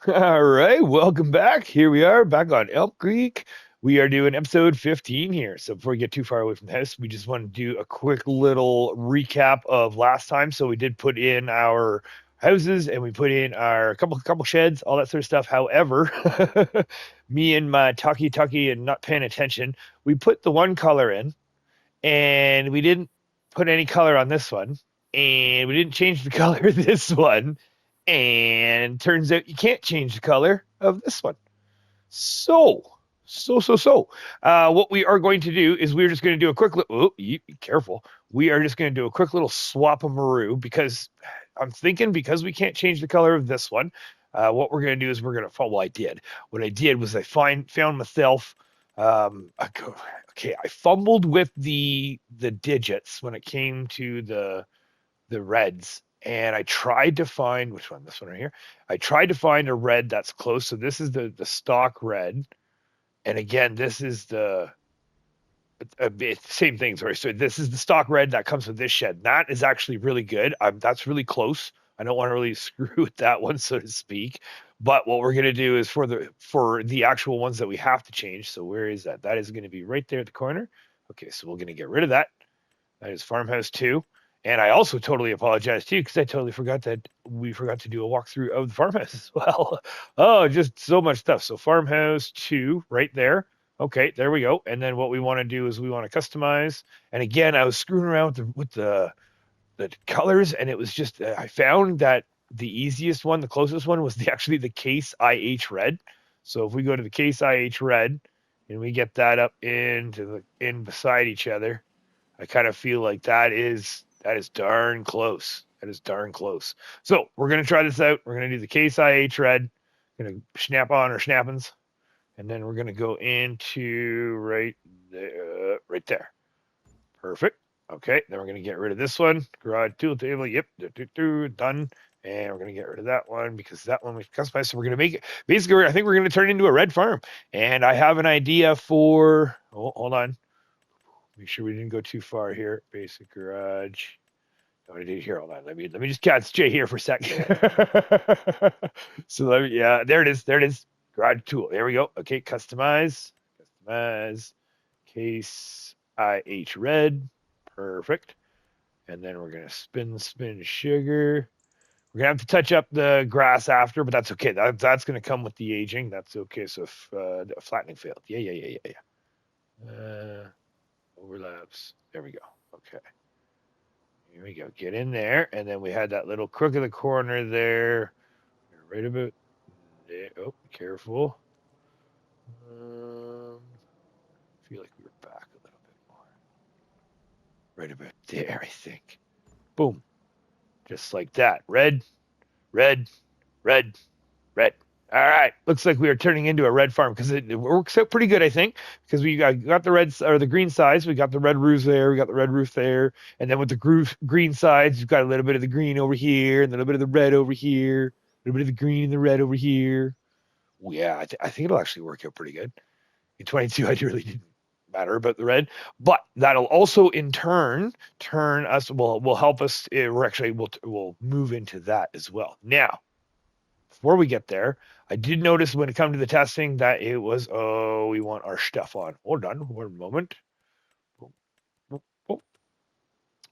All right, welcome back. Here we are back on Elmcreek. We are doing episode 15 here. So before we get too far away from the house, we just want to do a quick little recap of last time. So we did put in our houses and we put in our couple sheds, all that sort of stuff. However, me and my talkie and not paying attention, we put the one color in and we didn't put any color on this one, and we didn't change the color of this one, and turns out you can't change the color of this one. So, what we are going to do is we're just going to do a quick little, be careful. We are just going to do a quick little swap of Maru because I'm thinking because we can't change the color of this one, what we're going to do is we're going to follow. Well, I did. What I did was I found myself. Okay, I fumbled with the digits when it came to the reds, and I tried to find which one. This one right here. I tried to find a red that's close. So this is the stock red, and again, this is the same thing. Sorry. So this is the stock red that comes with this shed. That is actually really good. That's really close. I don't want to really screw with that one, so to speak. But what we're gonna do is for the actual ones that we have to change. So where is that? That is going to be right there at the corner. Okay, so we're gonna get rid of that. That is Farmhouse 2. And I also totally apologize too, because I totally forgot that we forgot to do a walkthrough of the farmhouse as well. Oh, just so much stuff. So Farmhouse 2 right there. Okay, there we go. And then what we want to do is we want to customize. And again, I was screwing around with the colors, and it was just I found that the easiest one, the closest one, was actually the Case IH red. So if we go to the Case IH red and we get that up into in beside each other, I kind of feel like that is darn close. That is darn close. So we're gonna try this out. We're gonna do the Case IH red. Gonna snap on our snappings, and then we're gonna go into right there. Perfect. Okay, then we're gonna get rid of this one. Garage tool table. Yep, done. And we're gonna get rid of that one because that one we customized. So we're gonna make it basically. I think we're gonna turn it into a red farm. And I have an idea for. Oh, hold on. Make sure we didn't go too far here. Basic garage. What did I do here? Hold on. Let me just catch Jay here for a sec. So yeah, there it is. There it is. Garage tool. There we go. Okay, customize. Customize. Case IH red. Perfect. And then we're gonna spin sugar. We're gonna have to touch up the grass after, but that's okay. That's gonna come with the aging. That's okay. So if the flattening failed. Yeah. Overlaps. There we go. Okay. Here we go. Get in there. And then we had that little crook of the corner there. Right about there. Oh, careful. I feel like we were back a little bit more. Right about there, I think. Boom. Just like that. Red, red, red, red. All right. Looks like we are turning into a red farm because it works out pretty good, I think, because we got the red or the green sides. We got the red roofs there. We got the red roof there. And then with the green sides, you've got a little bit of the green over here and a little bit of the red over here, a little bit of the green and the red over here. Well, yeah, I think it'll actually work out pretty good. In 22, I really didn't matter about the red, but that'll also in turn us will help us. We're actually we'll move into that as well. Now, before we get there, I did notice when it comes to the testing that it was, oh, we want our stuff on. Hold on one moment.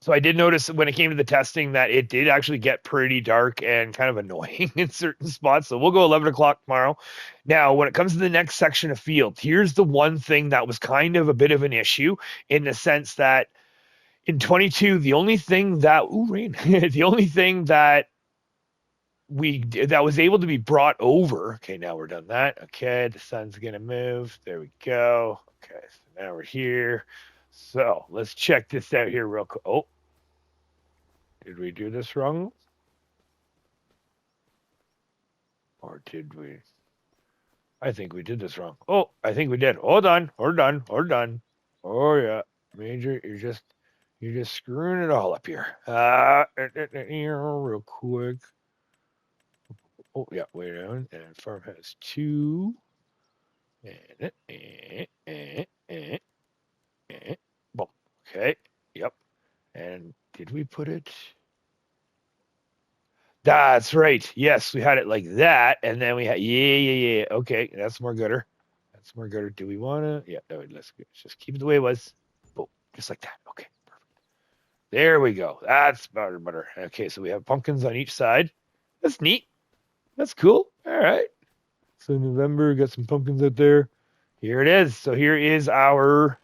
So I did notice when it came to the testing that it did actually get pretty dark and kind of annoying in certain spots. So we'll go 11 o'clock tomorrow. Now, when it comes to the next section of field, here's the one thing that was kind of a bit of an issue in the sense that in 22, the only thing that, ooh, rain, the only thing that was able to be brought over. Okay, now we're done that. Okay, the sun's gonna move. There we go. Okay, so now we're here. So let's check this out here real quick. Oh, did we do this wrong? Or did we? I think we did this wrong. Oh, I think we did. Hold on. Oh yeah, Major, you're just screwing it all up here. Real quick. Oh yeah, way down. And farm has two. Boom. Okay. Yep. And did we put it? That's right. Yes, we had it like that, and then we had yeah. Okay, that's more gooder. That's more gooder. Do we want to? Yeah, no, let's just keep it the way it was. Boom, just like that. Okay, perfect. There we go. That's better. Okay, so we have pumpkins on each side. That's neat. That's cool. All right. So November, got some pumpkins out there. Here it is. So here is our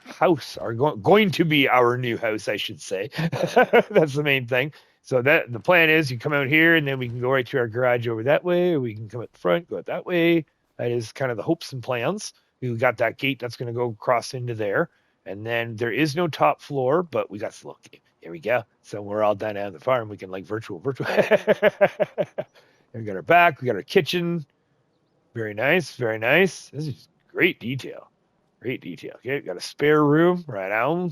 house, our going to be our new house, I should say. That's the main thing. So that the plan is you come out here and then we can go right to our garage over that way, or we can come out the front, go out that way. That is kind of the hopes and plans. We got that gate that's going to go across into there. And then there is no top floor, but we got look. Here we go. So we're all done on the farm. We can like virtual. We got our back. We got our kitchen. Very nice. Very nice. This is great detail. Great detail. Okay, got a spare room right out.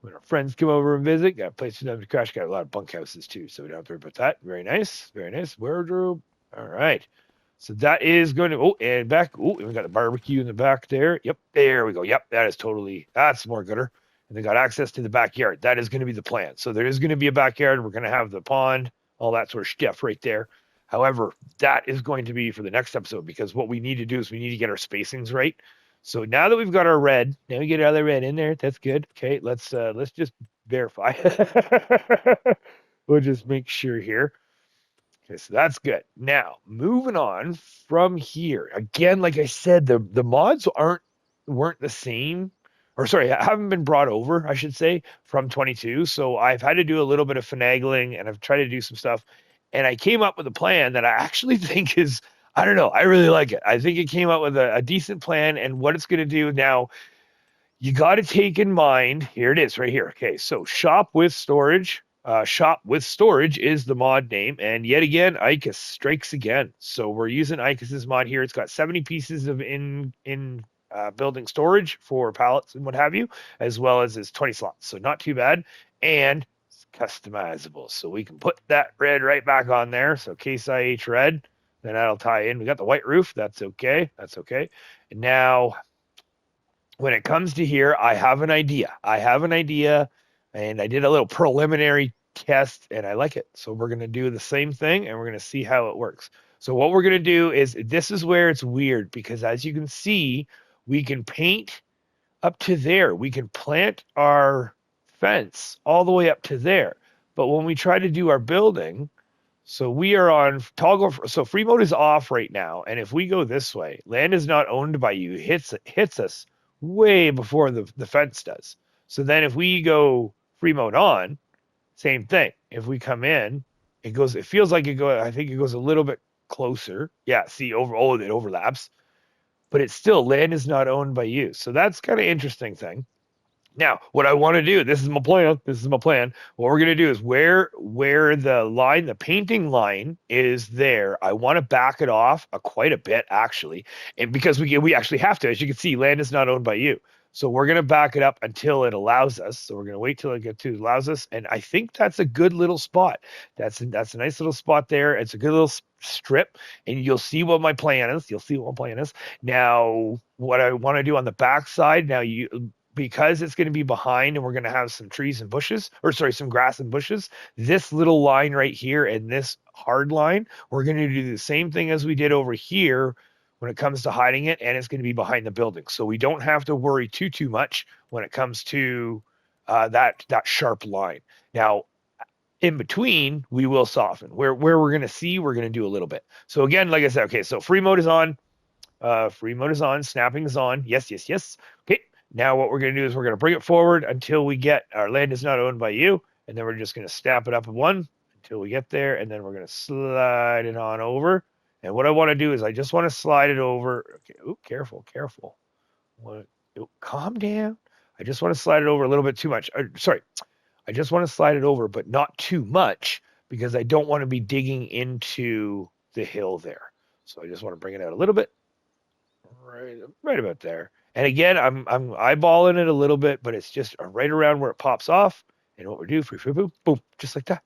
When our friends come over and visit, got a place for them to crash. Got a lot of bunkhouses too, so we don't have to worry about that. Very nice. Very nice. Wardrobe. All right. So that is going to, oh, and back. Oh, and we got the barbecue in the back there. Yep, there we go. Yep, that is totally, that's more gooder. And they got access to the backyard. That is going to be the plan. So there is going to be a backyard. We're going to have the pond, all that sort of stuff right there. However, that is going to be for the next episode, because what we need to do is we need to get our spacings right. So now that we've got our red, now we get all the red in there. That's good. Okay, let's just verify. We'll just make sure here. Okay, so that's good. Now, moving on from here. Again, like I said, the mods weren't the same, or sorry, haven't been brought over, I should say, from 22. So I've had to do a little bit of finagling, and I've tried to do some stuff, and I came up with a plan that I actually think is, I don't know, I really like it. I think it came up with a decent plan, and what it's going to do now, you got to take in mind, here it is right here. Okay, so shop with storage. Shop with storage is the mod name, and yet again, ikas strikes again. So we're using ikas's mod here. It's got 70 pieces of in building storage for pallets and what have you, as well as 20 slots. So not too bad, and it's customizable. So we can put that red right back on there. So case IH red, then that'll tie in. We got the white roof. That's okay. That's okay. And now, when it comes to here, I have an idea. And I did a little preliminary test, and I like it. So we're going to do the same thing, and we're going to see how it works. So what we're going to do is, this is where it's weird, because as you can see, we can paint up to there. We can plant our fence all the way up to there. But when we try to do our building, so we are on toggle. So free mode is off right now. And if we go this way, land is not owned by you, hits us way before the fence does. So then if we go free mode on, same thing. If we come in, it feels like I think it goes a little bit closer. Yeah, see, it overlaps. But it's still, land is not owned by you. So that's kind of interesting thing. Now, what I want to do, this is my plan. What we're going to do is where the painting line is there, I want to back it off quite a bit, actually. And because we actually have to, as you can see, land is not owned by you. So we're going to back it up until it allows us. So we're going to wait till it allows us. And I think that's a good little spot. That's a nice little spot there. It's a good little strip. And you'll see what my plan is. Now, what I want to do on the back side, because it's going to be behind and we're going to have some trees and bushes, some grass and bushes, this little line right here and this hard line, we're going to do the same thing as we did over here when it comes to hiding it, and it's going to be behind the building. So we don't have to worry too much when it comes to that sharp line. Now, in between, we will soften. Where we're going to see, we're going to do a little bit. So again, like I said, okay, so free mode is on. Snapping is on. Yes. Okay. Now what we're going to do is we're going to bring it forward until we get our land is not owned by you, and then we're just going to snap it up one until we get there, and then we're going to slide it on over. And what I want to do is I just want to slide it over. Okay, oh, careful. Calm down. I just want to slide it over a little bit too much. I just want to slide it over, but not too much, because I don't want to be digging into the hill there. So I just want to bring it out a little bit, right about there. And again, I'm eyeballing it a little bit, but it's just right around where it pops off. And what we do, boom, just like that.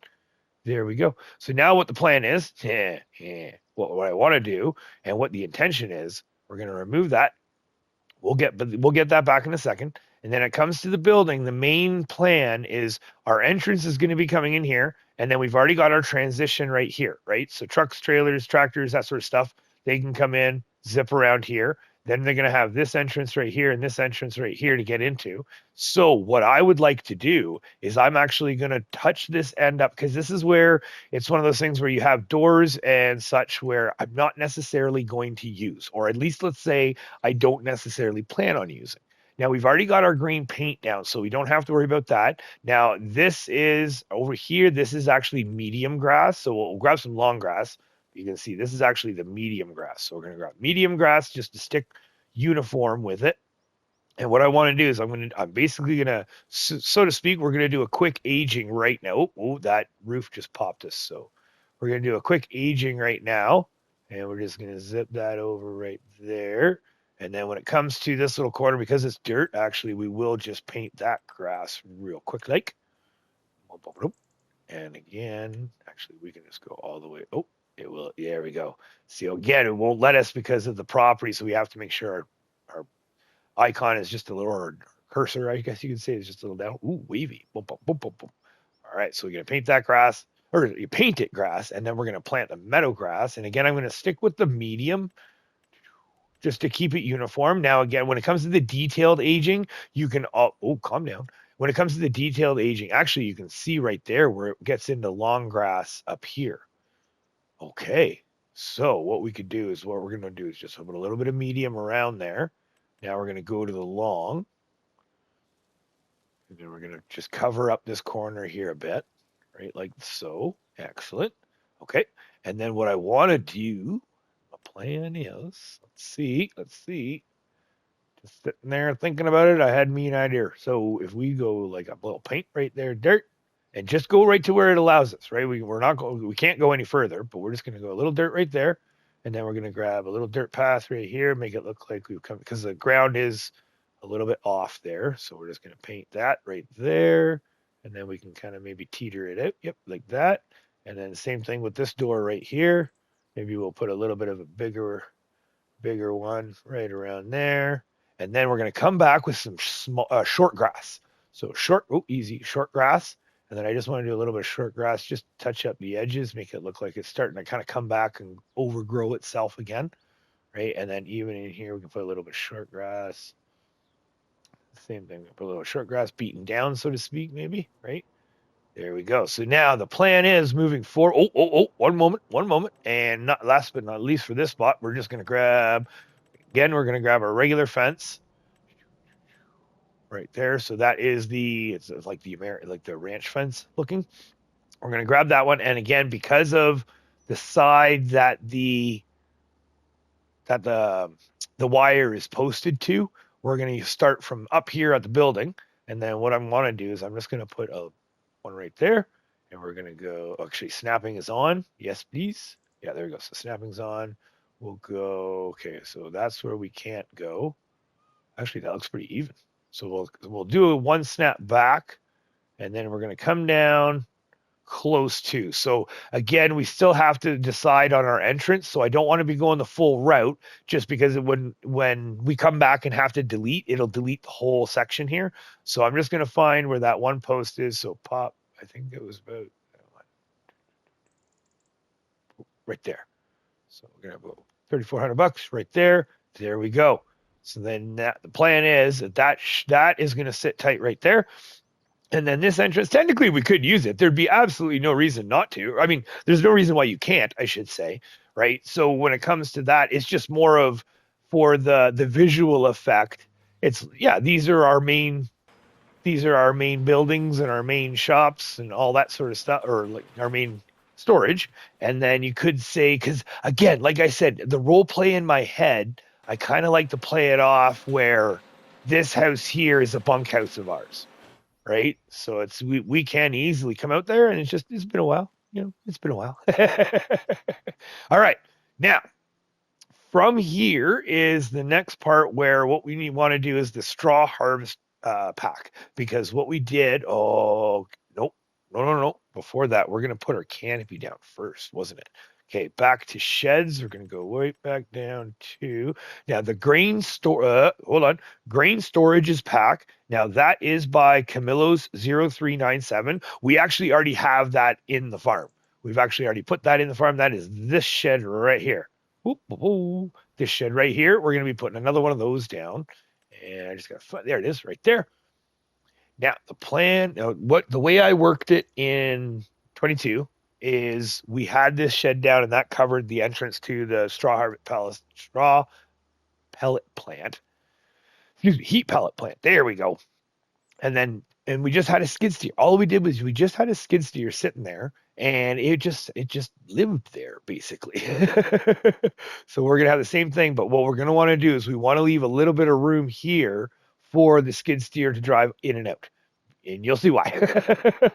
There we go. So now what the plan is, what I want to do and what the intention is, we're going to remove that. We'll get that back in a second. And then it comes to the building. The main plan is our entrance is going to be coming in here. And then we've already got our transition right here, right? So trucks, trailers, tractors, that sort of stuff, they can come in, zip around here. Then they're going to have this entrance right here and this entrance right here to get into. So what I would like to do is I'm actually going to touch this end up, because this is where it's one of those things where you have doors and such where I'm not necessarily going to use, or at least let's say I don't necessarily plan on using. Now we've already got our green paint down, so we don't have to worry about that. Now this is over here. This is actually medium grass. So we'll grab some long grass. You can see this is actually the medium grass. So we're going to grab medium grass just to stick uniform with it. And what I want to do is I'm basically going to, so to speak, we're going to do a quick aging right now. Oh, that roof just popped us. So we're going to do a quick aging right now. And we're just going to zip that over right there. And then when it comes to this little corner, because it's dirt, actually, we will just paint that grass real quick, like. And again, actually, we can just go all the way. Oh, it will. There we go. See, again, it won't let us because of the property. So we have to make sure our icon is just a little, or cursor, I guess you could say, is just a little down. Ooh, wavy. Boom, boom, boom, boom, boom. All right, so we're going to paint that grass, or you paint it grass, and then we're going to plant the meadow grass. And again, I'm going to stick with the medium just to keep it uniform. Now, again, when it comes to the detailed aging, you can, calm down. When it comes to the detailed aging, actually, you can see right there where it gets into long grass up here. Okay, so what we could do is, what we're going to do is just put a little bit of medium around there. Now we're going to go to the long. And then we're going to just cover up this corner here a bit, right? Like so. Excellent. Okay, and then what I want to do, my plan is, let's see. Just sitting there thinking about it, I had me an idea. So if we go like a little paint right there, dirt, and just go right to where it allows us, right? We can't go any further, but we're just going to go a little dirt right there, and then we're going to grab a little dirt path right here, make it look like we've come, because the ground is a little bit off there. So we're just going to paint that right there, and then we can kind of maybe teeter it out. Yep, like that. And then the same thing with this door right here. Maybe we'll put a little bit of a bigger one right around there. And then we're going to come back with some small, short grass. So short grass. And then I just want to do a little bit of short grass, just touch up the edges, make it look like it's starting to kind of come back and overgrow itself again, right? And then even in here, we can put a little bit of short grass. Same thing, put a little short grass beaten down, so to speak, maybe, right? There we go. So now the plan is moving forward. One moment. And not last but not least for this spot, we're just going to grab, again, we're going to grab our regular fence right there. So that is it's like the ranch fence looking. We're going to grab that one. And again, because of the side that the wire is posted to, we're going to start from up here at the building. And then what I want to do is I'm just going to put one right there. And we're going to go, actually, snapping is on. Yes, please. Yeah, there we go. So snapping's on. We'll go, okay, so that's where we can't go. Actually, that looks pretty even. So we'll do a one snap back, and then we're going to come down close to. So again, we still have to decide on our entrance. So I don't want to be going the full route, just because it wouldn't, when we come back and have to delete, it'll delete the whole section here. So I'm just going to find where that one post is. So pop, I think it was about right there. So we're going to go $3,400 right there. There we go. So then the plan is that is going to sit tight right there. And then this entrance, technically we could use it. There'd be absolutely no reason not to. I mean, there's no reason why you can't, I should say, right? So when it comes to that, it's just more of, for the visual effect, these are our main buildings and our main shops and all that sort of stuff, or like our main storage. And then you could say, because again, like I said, the role play in my head, I kind of like to play it off where this house here is a bunkhouse of ours, right? So we can easily come out there, and it's been a while, it's been a while. All right, now from here is the next part where what we want to do is the straw harvest pack, because what we did, no. Before that, we're going to put our canopy down first, wasn't it? Okay, back to sheds. We're going to go right back down to now the grain store. Hold on, grain storage is pack. Now that is by Camillo's 0397. We actually already have that in the farm. We've actually already put that in the farm. That is this shed right here. This shed right here. We're going to be putting another one of those down. And I just got there. It is right there. Now the plan. Now the way I worked it in 22 is we had this shed down and that covered the entrance to the straw pellet plant. Excuse me, heat pellet plant. There we go. And we just had a skid steer. All we did was we just had a skid steer sitting there and it just lived there basically. So we're gonna have the same thing, but what we're gonna want to do is we want to leave a little bit of room here for the skid steer to drive in and out. And you'll see why.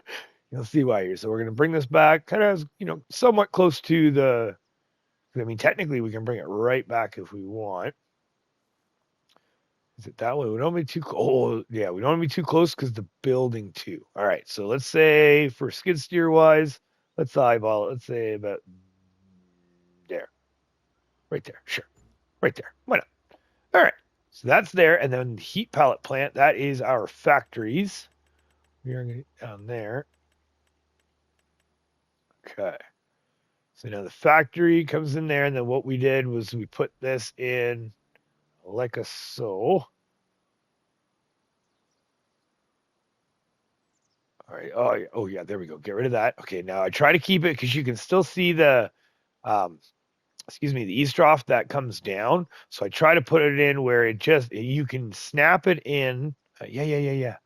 You'll see why here. So we're going to bring this back kind of, somewhat close to the, I mean, technically we can bring it right back if we want. Is it that way? We don't want to be too close. Oh, yeah, we don't want to be too close because the building too. All right. So let's say for skid steer wise, let's eyeball it. Let's say about there. Right there. Sure. Right there. Why not? All right. So that's there. And then the heat pallet plant, that is our factories. We are going to get down there. Okay. So now the factory comes in there, and then what we did was we put this in like a so. All right. Oh yeah, there we go. Get rid of that. Okay, now I try to keep it because you can still see the the eavesdrop that comes down. So I try to put it in where you can snap it in. Yeah.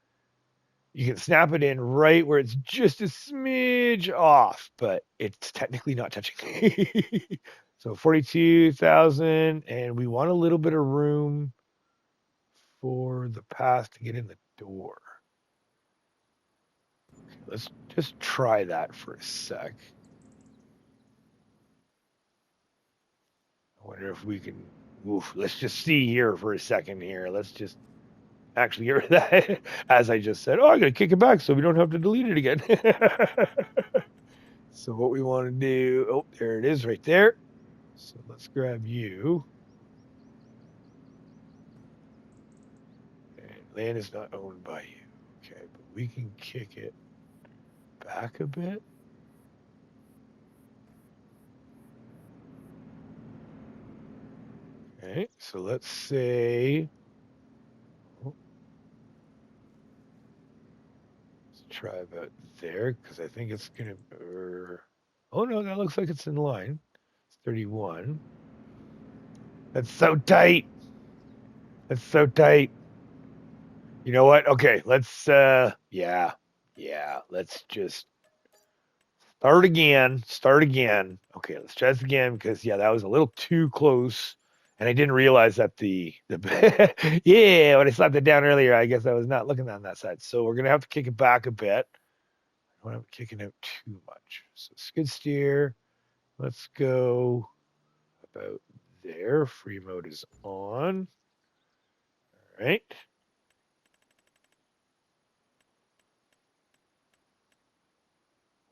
You can snap it in right where it's just a smidge off, but it's technically not touching. So 42,000, and we want a little bit of room for the path to get in the door. Okay, let's just try that for a sec. I wonder if we can, let's just see here for a second here. Let's just actually get rid of that. As I just said, I'm going to kick it back so we don't have to delete it again. So what we want to do, there it is right there. So let's grab you. And land is not owned by you. Okay, but we can kick it back a bit. Okay, so let's say, try about there because I think it's gonna oh no, that looks like it's in line. It's 31. That's so tight. You know what? Okay, let's yeah, let's just start again. Okay, let's try this again because that was a little too close. And I didn't realize that the yeah, when I slapped it down earlier, I guess I was not looking on that side. So we're gonna have to kick it back a bit. I don't want to kick it out too much. So skid steer, let's go about there. Free mode is on. All right.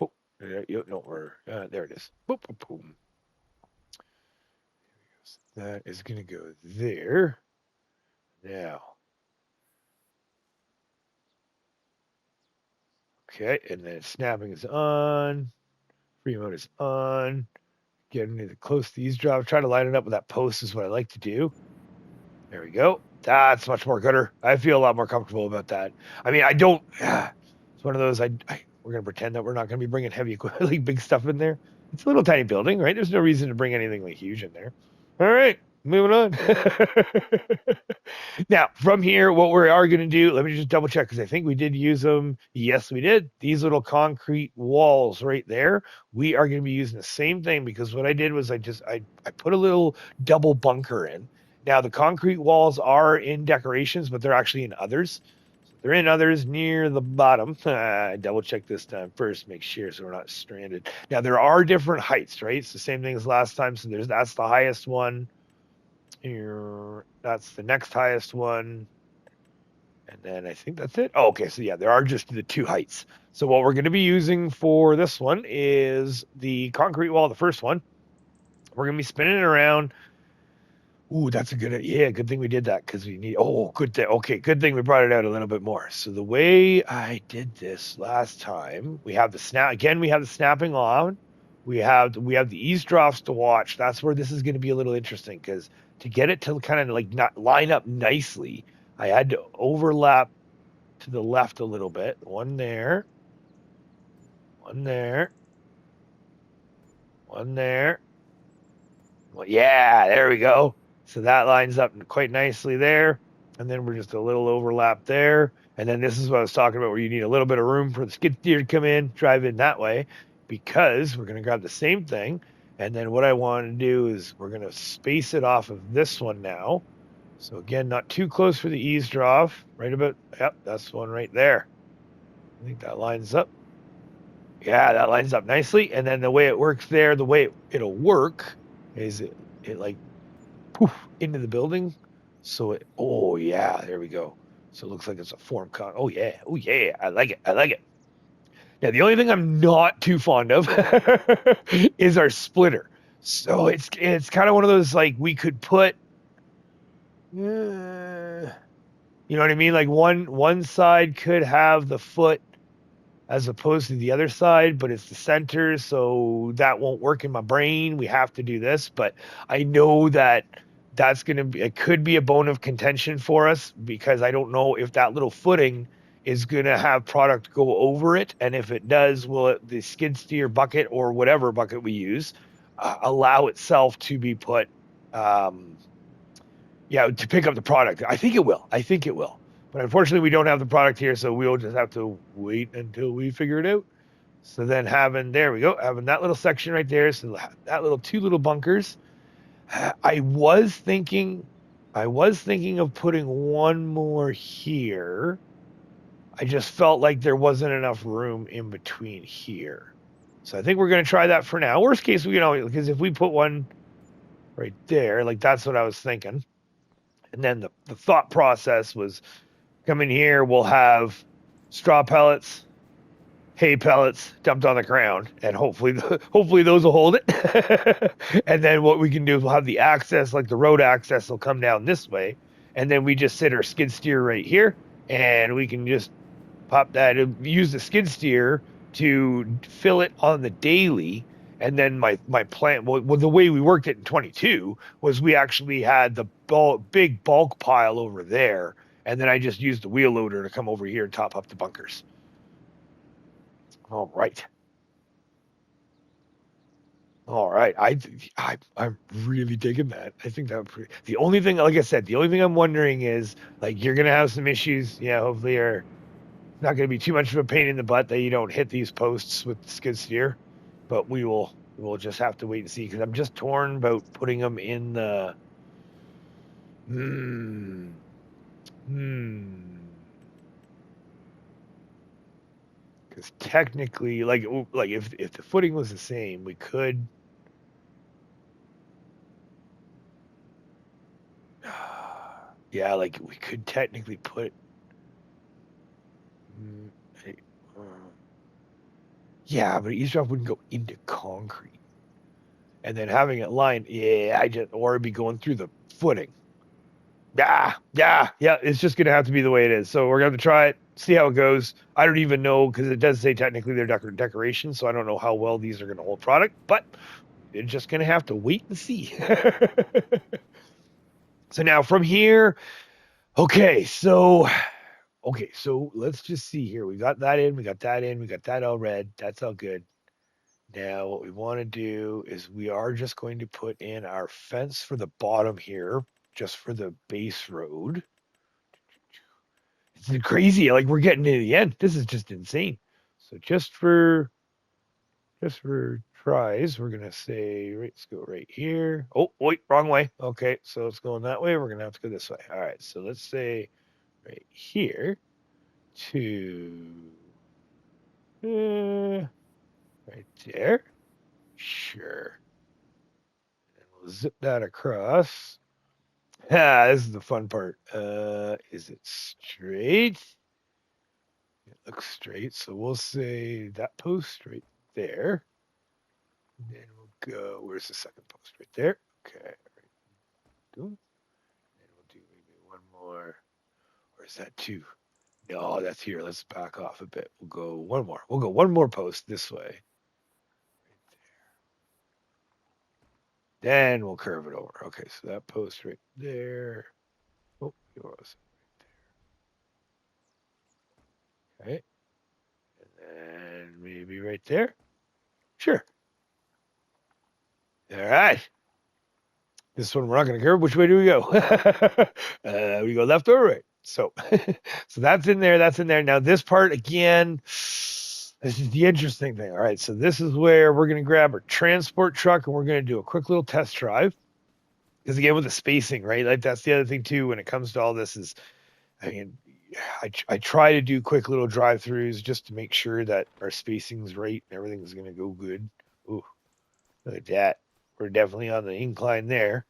Oh, there it is. Boom, boom, boom. That is going to go there. Now. Okay, and then snapping is on. Free mode is on. Getting it close to these drops. Try to line it up with that post is what I like to do. There we go. That's much more gooder. I feel a lot more comfortable about that. I mean, I don't. It's one of those. We're gonna pretend that we're not gonna be bringing heavy equipment, like big stuff in there. It's a little tiny building, right? There's no reason to bring anything like huge in there. All right, moving on. Now, from here, what we are going to do, let me just double check because I think we did use them. Yes, we did. These little concrete walls right there, we are going to be using the same thing because what I did was I put a little double bunker in. Now, the concrete walls are in decorations, but they're actually in others. They're in others near the bottom. I double check this time first, make sure so we're not stranded. Now, there are different heights, right? It's the same thing as last time. So that's the highest one. Here, that's the next highest one. And then I think that's it. Oh, okay, so there are just the two heights. So what we're going to be using for this one is the concrete wall, the first one. We're going to be spinning it around. Ooh, that's a good, yeah, good thing we did that because we need, oh, good thing. Okay, good thing we brought it out a little bit more. So the way I did this last time, we have the snap, again, we have the snapping on. We have the eavesdrops to watch. That's where this is going to be a little interesting because to get it to kind of like not line up nicely, I had to overlap to the left a little bit. One there, one there, one there. Well, yeah, there we go. So that lines up quite nicely there. And then we're just a little overlap there. And then this is what I was talking about, where you need a little bit of room for the skid steer to come in, drive in that way, because we're going to grab the same thing. And then what I want to do is we're going to space it off of this one now. So again, not too close for the eavesdrop. Right about, yep, that's one right there. I think that lines up. Yeah, that lines up nicely. And then the way it works there, the way it'll work is it like poof into the building. So it, oh yeah, there we go. So it looks like it's a form con. Oh yeah, I like it. I like it. Now the only thing I'm not too fond of is our splitter. So it's kind of one of those like we could put, you know what I mean? Like one side could have the foot as opposed to the other side, but it's the center, so that won't work in my brain. We have to do this, but I know that that's going to be, it could be a bone of contention for us because I don't know if that little footing is going to have product go over it. And if it does, will it, the skid steer bucket or whatever bucket we use allow itself to be put, to pick up the product? I think it will. I think it will. But unfortunately, we don't have the product here, so we'll just have to wait until we figure it out. So then there we go, having that little section right there. So that little two little bunkers. I was thinking of putting one more here. I just felt like there wasn't enough room in between here. So I think we're going to try that for now. Worst case, because if we put one right there, like that's what I was thinking. And then the thought process was, come in here, we'll have straw pellets, hay pellets dumped on the ground, and hopefully those will hold it. And then what we can do is we'll have the access, like the road access will come down this way, and then we just sit our skid steer right here, and we can just pop that, use the skid steer to fill it on the daily. And then my plan, well, the way we worked it in 22 was we actually had the big bulk pile over there, and then I just used the wheel loader to come over here and top up the bunkers. All right. I'm really digging that. I think that the only thing, like I said, the only thing I'm wondering is like you're gonna have some issues. Yeah, hopefully you're not gonna be too much of a pain in the butt that you don't hit these posts with the skid steer, but we'll just have to wait and see because I'm just torn about putting them in the. Because technically, like if the footing was the same, we could. Yeah, like we could technically put. Yeah, but eavesdrop wouldn't go into concrete, and then having it lined, or it'd be going through the footing. Yeah. It's just gonna have to be the way it is. So we're gonna have to try it, see how it goes. I don't even know because it does say technically they're decorations, so I don't know how well these are gonna hold product, but you're just gonna have to wait and see. So now from here, okay, so let's just see here. We got that in, we got that all red. That's all good. Now what we want to do is we are just going to put in our fence for the bottom here, just for the base road. It's crazy. Like we're getting to the end. This is just insane. So just for tries, we're gonna say, right, let's go right here. Oh, wait, wrong way. Okay, so it's going that way. We're gonna have to go this way. All right, so let's say right here to right there. Sure. And we'll zip that across. This is the fun part. Is it straight? It looks straight, so we'll say that post right there. And then we'll go. Where's the second post? Right there. Okay. Boom. And we'll do maybe one more. Or is that two? No, that's here. Let's back off a bit. We'll go one more. We'll go one more post this way. Right there. Then we'll curve it over. Okay, so that post right there. Oh, yours right there. Okay. And then maybe right there. Sure. All right. This one we're not going to curve. Which way do we go? We go left or right. So, so that's in there. That's in there. Now this part again, this is the interesting thing. All right. So this is where we're going to grab our transport truck and we're going to do a quick little test drive. Because again, with the spacing, right? Like that's the other thing too. When it comes to all this is, I mean, I try to do quick little drive-throughs just to make sure that our spacing's right and everything's going to go good. Ooh, look at that. We're definitely on the incline there.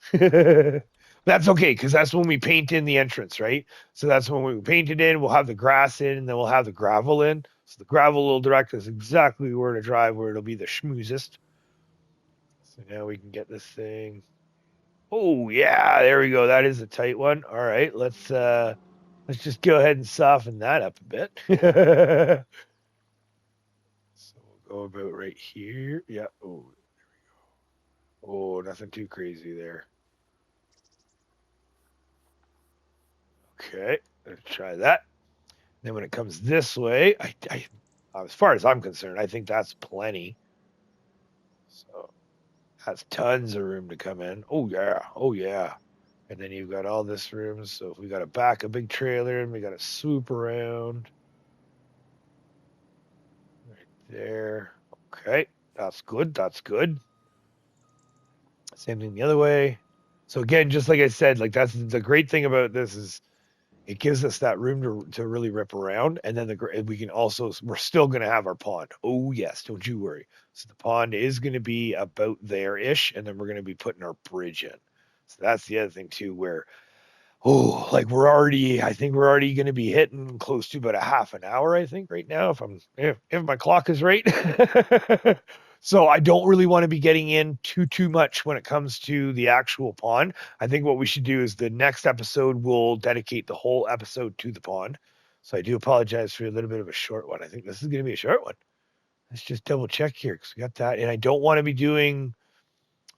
That's okay, because that's when we paint in the entrance, right? So that's when we paint it in, we'll have the grass in, and then we'll have the gravel in. So the gravel will direct us exactly where to drive, where it'll be the schmoozest. So now we can get this thing. Oh, yeah, there we go. That is a tight one. All right, let's just go ahead and soften that up a bit. So we'll go about right here. Yeah, oh, there we go. Oh, nothing too crazy there. Okay, let's try that. Then when it comes this way, as far as I'm concerned, I think that's plenty. So that's tons of room to come in. Oh yeah, oh yeah. And then you've got all this room. So if we got to back a big trailer and we got to swoop around right there. Okay, that's good. That's good. Same thing the other way. So again, just like I said, like that's the great thing about this is it gives us that room to really rip around. And then we can also, we're still going to have our pond. Oh, yes. Don't you worry. So the pond is going to be about there-ish. And then we're going to be putting our bridge in. So that's the other thing too, where, oh, like I think we're already going to be hitting close to about a half an hour, I think right now, if my clock is right. So I don't really want to be getting in too much when it comes to the actual pond. I think what we should do is the next episode we'll dedicate the whole episode to the pond. So I do apologize for a little bit of a short one. I think this is going to be a short one. Let's just double check here because we got that. And I don't want to be doing,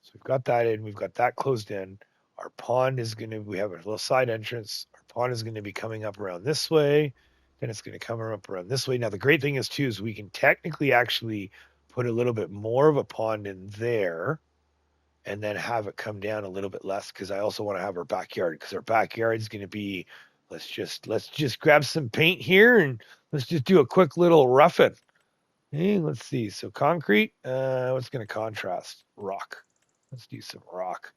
so we've got that in, we've got that closed in. Our pond is going to, we have a little side entrance. Our pond is going to be coming up around this way. Then it's going to come up around this way. Now, the great thing is too, is we can technically actually put a little bit more of a pond in there and then have it come down a little bit less because I also want to have our backyard because our backyard is going to be, let's just grab some paint here and let's just do a quick little roughing. Hey, let's see. So concrete, what's going to contrast? Rock. Let's do some rock.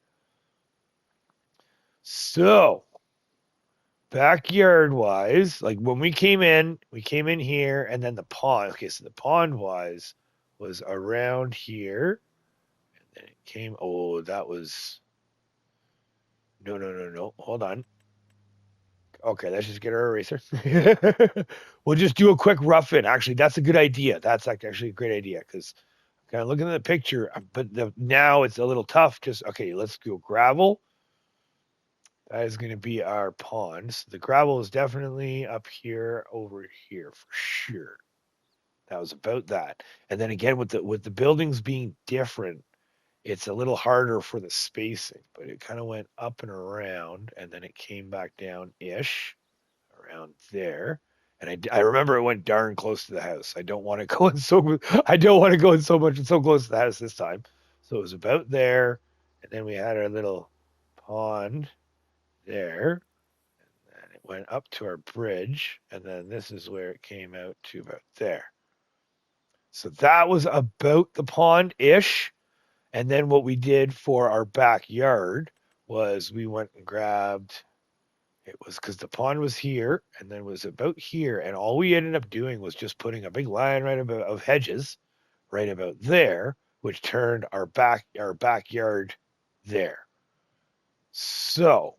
So backyard wise, like when we came in here and then the pond. Okay, so the pond wise was around here. And then it came, oh, that was, no. Hold on. Okay, let's just get our eraser. We'll just do a quick rough in. Actually, that's a good idea. That's actually a great idea because kind of looking at the picture, but now it's a little tough. Just, okay, let's go gravel. That is going to be our pond. So the gravel is definitely up here, over here for sure. That was about that. And then again, with the buildings being different, it's a little harder for the spacing, but it kind of went up and around, and then it came back down-ish around there. And I remember it went darn close to the house. I don't want to go in so much so close to the house this time. So it was about there, and then we had our little pond there, and then it went up to our bridge, and then this is where it came out to about there. So that was about the pond-ish. And then what we did for our backyard was we went and grabbed, it was because the pond was here and then was about here. And all we ended up doing was just putting a big line of hedges right about there, which turned our backyard there. So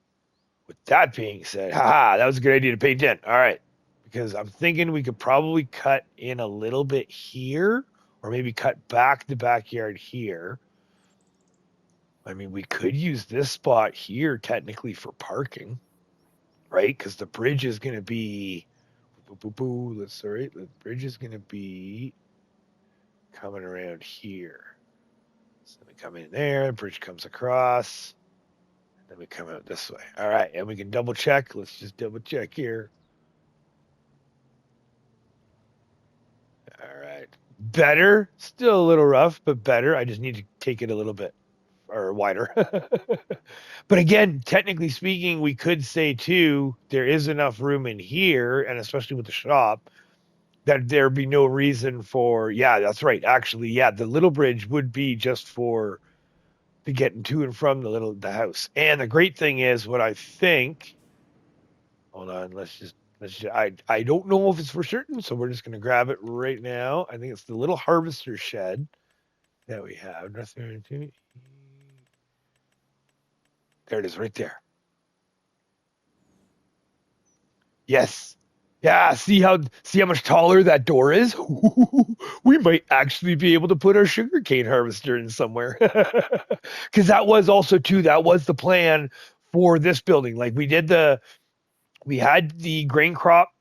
with that being said, that was a good idea to paint in. All right. Because I'm thinking we could probably cut in a little bit here or maybe cut back the backyard here. I mean, we could use this spot here technically for parking, right? Because the bridge is going to be, let's, all right, the bridge is going to be coming around here. So we come in there, the bridge comes across, then we come out this way. All right, and we can double check. Let's just double check here. All right. Better. Still a little rough, but better. I just need to take it a little bit or wider. But again, technically speaking, we could say too, there is enough room in here, and especially with the shop, that there'd be no reason for, yeah, that's right. Actually, yeah, the little bridge would be just for to get to and from the house. And the great thing is what I think, hold on, I don't know if it's for certain, so we're just gonna grab it right now. I think it's the little harvester shed that we have. There it is right there. Yes. Yeah, see how much taller that door is? We might actually be able to put our sugarcane harvester in somewhere. Because that was also too, that was the plan for this building. Like we had the grain crop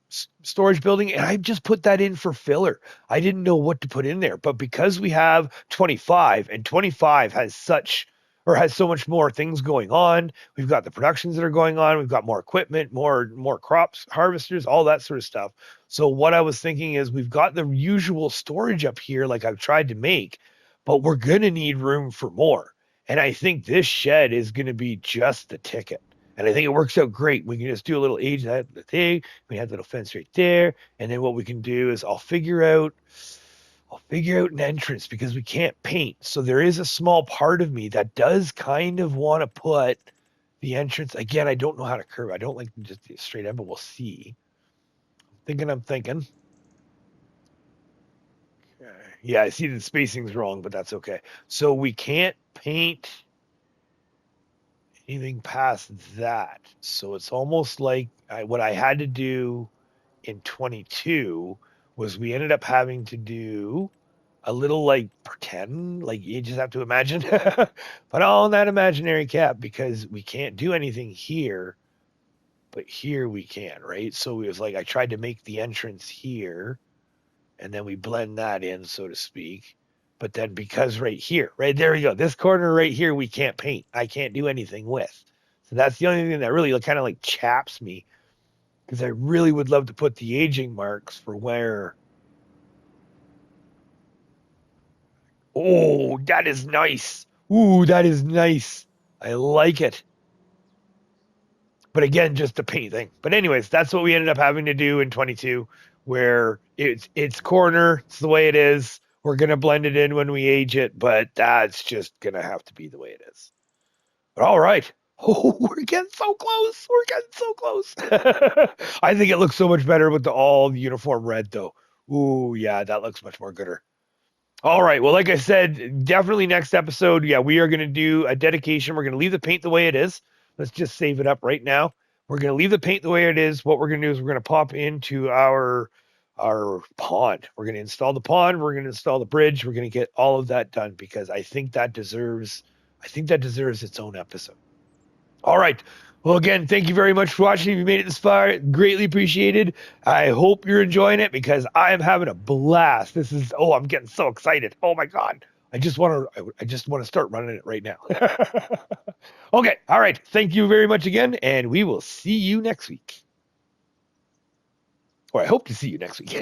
storage building, and I just put that in for filler. I didn't know what to put in there, but because we have 25, and 25 has so much more things going on. We've got the productions that are going on. We've got more equipment, more crops, harvesters, all that sort of stuff. So what I was thinking is we've got the usual storage up here, like I've tried to make, but we're gonna need room for more. And I think this shed is gonna be just the ticket. And I think it works out great. We can just do a little age that the thing. We have the little fence right there. And then what we can do is I'll figure out an entrance because we can't paint. So there is a small part of me that does kind of want to put the entrance. Again, I don't know how to curve. I don't like just straight in, but we'll see. I'm thinking. Yeah, I see the spacing's wrong, but that's okay. So we can't paint anything past that. So it's almost like what I had to do in 22 was we ended up having to do a little like pretend, like you just have to imagine, put on that imaginary cap because we can't do anything here, but here we can, right? So it was like I tried to make the entrance here and then we blend that in, so to speak. But then because right here, right there we go, this corner right here, we can't paint. I can't do anything with. So that's the only thing that really kind of like chaps me because I really would love to put the aging marks for where. Oh, that is nice. Ooh, that is nice. I like it. But again, just the paint thing. But anyways, that's what we ended up having to do in 22, where it's corner. It's the way it is. We're gonna blend it in when we age it, but that's just gonna have to be the way it is. But all right. Oh, we're getting so close. We're getting so close. I think it looks so much better with the all uniform red, though. Ooh, yeah, that looks much more gooder. All right. Well, like I said, definitely next episode. Yeah, we are going to do a dedication. We're going to leave the paint the way it is. Let's just save it up right now. We're going to leave the paint the way it is. What we're going to do is we're going to pop into our pond. We're going to install the pond. We're going to install the bridge. We're going to get all of that done because I think that deserves its own episode. All right. Well, again, thank you very much for watching. If you made it this far, greatly appreciated. I hope you're enjoying it because I am having a blast. I'm getting so excited. Oh my God. I just want to start running it right now. Okay. All right. Thank you very much again. And we will see you next week. Or I hope to see you next week.